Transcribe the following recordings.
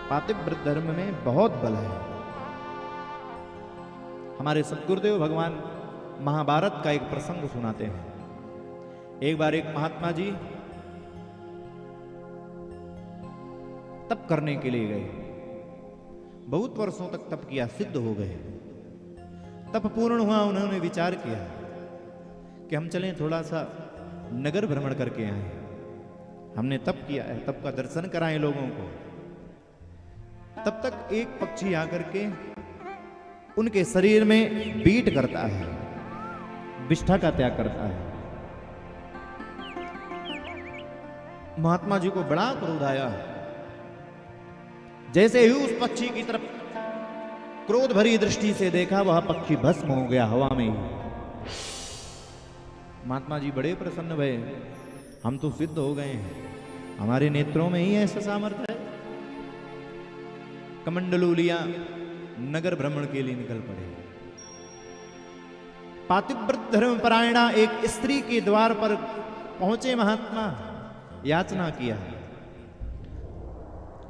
पातिव्रत धर्म में बहुत बल है। हमारे सद्गुरुदेव भगवान महाभारत का एक प्रसंग सुनाते हैं। एक बार एक महात्मा जी तप करने के लिए गए। बहुत वर्षों तक तप किया, सिद्ध हो गए। तप पूर्ण हुआ, उन्होंने विचार किया कि हम चलें थोड़ा सा नगर भ्रमण करके आए। हमने तप किया है, तप का दर्शन कराएं लोगों को। तब तक एक पक्षी आकर के उनके शरीर में बीट करता है, विष्ठा का त्याग करता है। महात्मा जी को बड़ा क्रोध आया। जैसे ही उस पक्षी की तरफ क्रोध भरी दृष्टि से देखा, वह पक्षी भस्म हो गया हवा में ही। महात्मा जी बड़े प्रसन्न भये। हम तो सिद्ध हो गए हैं, हमारे नेत्रों में ही ऐसा सामर्थ्य है। कमंडलू लिया, नगर भ्रमण के लिए निकल पड़े। पातिव्रत धर्म परायणा एक स्त्री के द्वार पर पहुंचे महात्मा, याचना किया,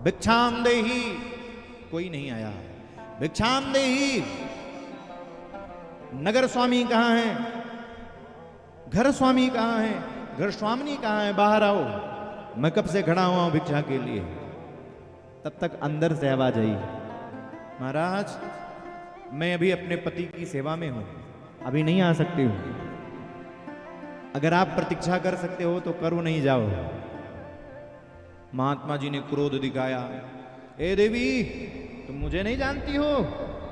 भिक्षाम देहि। कोई नहीं आया। भिक्षाम देहि। नगर स्वामी कहां है, घर स्वामी कहां है, घर स्वामिनी कहां है, बाहर आओ, मैं कब से खड़ा हुआ हूं भिक्षा के लिए। तब तक अंदर से आवाज आई, महाराज मैं अभी अपने पति की सेवा में हूं, अभी नहीं आ सकती हूं। अगर आप प्रतीक्षा कर सकते हो तो करो, नहीं जाओ। महात्मा जी ने क्रोध दिखाया, ए देवी तुम मुझे नहीं जानती हो,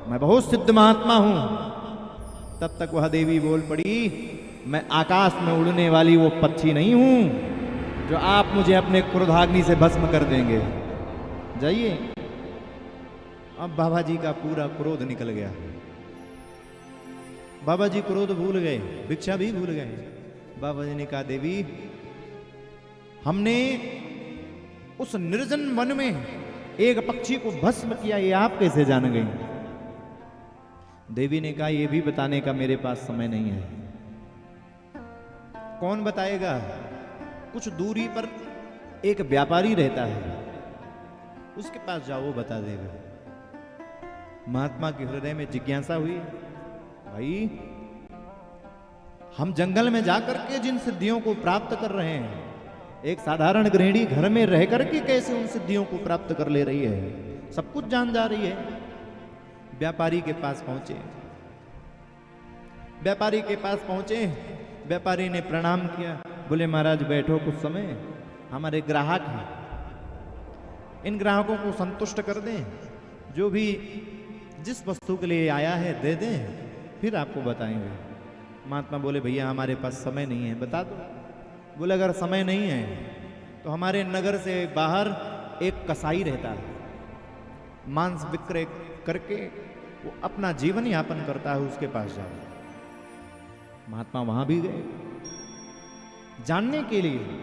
मैं बहुत सिद्ध महात्मा हूं। तब तक वह देवी बोल पड़ी, मैं आकाश में उड़ने वाली वो पक्षी नहीं हूं जो आप मुझे अपने क्रोधाग्नि से भस्म कर देंगे। जाइए। अब बाबा जी का पूरा क्रोध निकल गया। बाबा जी क्रोध भूल गए, भिक्षा भी भूल गए। बाबा जी ने कहा, देवी हमने उस निर्जन वन में एक पक्षी को भस्म किया, ये आप कैसे जान गई? देवी ने कहा, यह भी बताने का मेरे पास समय नहीं है। कौन बताएगा? कुछ दूरी पर एक व्यापारी रहता है, उसके पास जाओ, वो बता देगा। महात्मा के हृदय में जिज्ञासा हुई, भाई हम जंगल में जाकर के जिन सिद्धियों को प्राप्त कर रहे हैं, एक साधारण गृहिणी घर में रह करके कैसे उन सिद्धियों को प्राप्त कर ले रही है, सब कुछ जान जा रही है। व्यापारी के पास पहुंचे। व्यापारी के पास पहुंचे, व्यापारी ने प्रणाम किया, बोले महाराज बैठो, कुछ समय हमारे ग्राहक हैं, इन ग्राहकों को संतुष्ट कर दें, जो भी जिस वस्तु के लिए आया है दे दें, फिर आपको बताएंगे। महात्मा बोले, भैया हमारे पास समय नहीं है, बता दो। बोले, अगर समय नहीं है तो हमारे नगर से बाहर एक कसाई रहता है, मांस विक्रय करके वो अपना जीवन यापन करता है, उसके पास जाओ। महात्मा वहां भी गए जानने के लिए।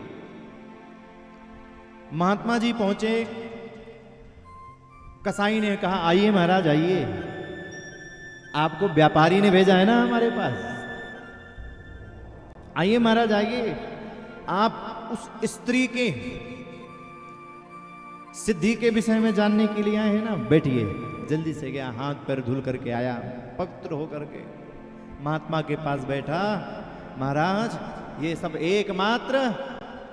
महात्मा जी पहुंचे, कसाई ने कहा, आइए महाराज आइए, आपको व्यापारी ने भेजा है ना हमारे पास, आइए महाराज आइए। आप उस स्त्री के सिद्धि के विषय में जानने के लिए आए हैं ना, बैठिए। जल्दी से गया, हाथ पैर धुल करके आया, पवित्र होकर के महात्मा के पास बैठा। महाराज ये सब एकमात्र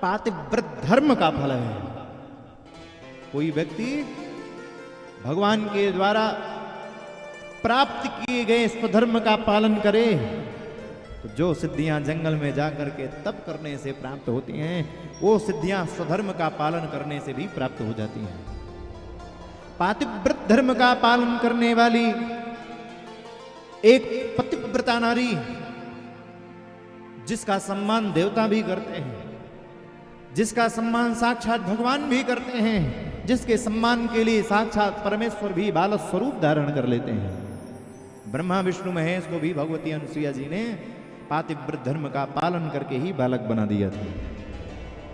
पातिव्रत धर्म का फल है। कोई व्यक्ति भगवान के द्वारा प्राप्त किए गए स्वधर्म का पालन करे तो जो सिद्धियां जंगल में जाकर के तप करने से प्राप्त होती हैं, वो सिद्धियां स्वधर्म का पालन करने से भी प्राप्त हो जाती हैं। पातिव्रत धर्म का पालन करने वाली एक पतिव्रता नारी, जिसका सम्मान देवता भी करते हैं, जिसका सम्मान साक्षात भगवान भी करते हैं, जिसके सम्मान के लिए साक्षात परमेश्वर भी बालक स्वरूप धारण कर लेते हैं। ब्रह्मा विष्णु महेश को भी भगवती अनुसुईया जी ने पातिव्रत धर्म का पालन करके ही बालक बना दिया था।